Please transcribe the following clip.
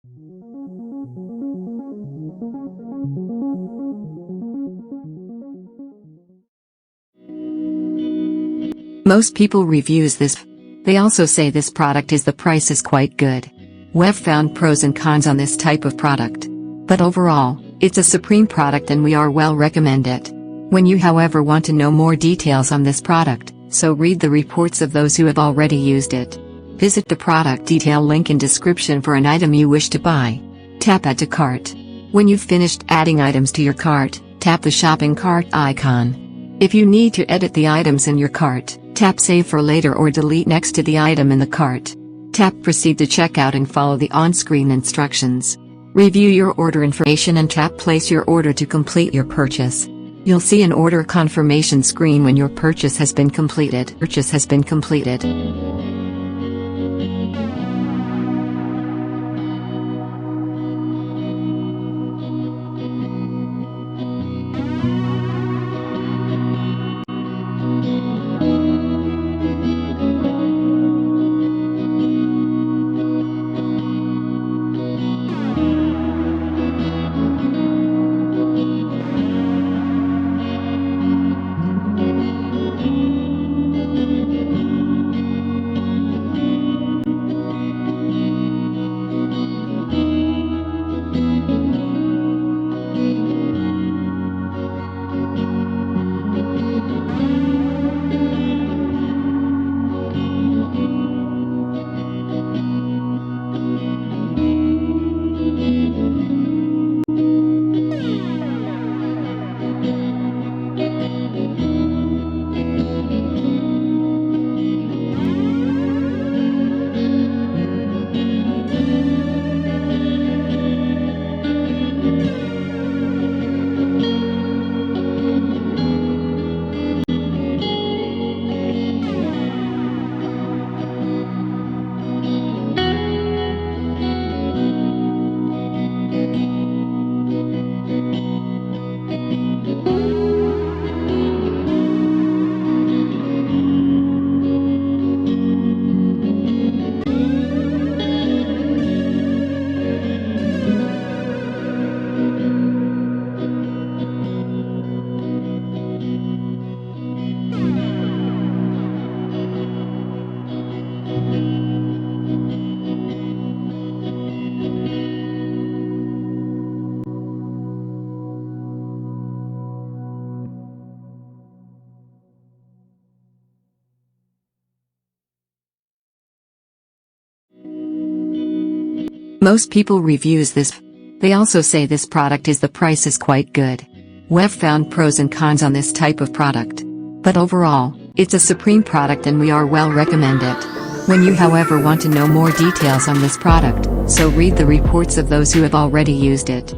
Most people reviews this. They also say this product is the price is quite good. We've found pros and cons on this type of product. But overall, it's a supreme product and we are well recommend it. When you however want to know more details on this product, so read the reports of those who have already used it. Visit the product detail link in description for an item you wish to buy. Tap Add to Cart. When you've finished adding items to your cart, tap the shopping cart icon. If you need to edit the items in your cart, tap Save for later or delete next to the item in the cart. Tap Proceed to checkout and follow the on-screen instructions. Review your order information and tap Place your order to complete your purchase. You'll see an order confirmation screen when your purchase has been completed. Most people reviews this. They also say this product is the price is quite good. We've found pros and cons on this type of product. But overall, it's a supreme product and we are well recommend it. When you however want to know more details on this product, so read the reports of those who have already used it.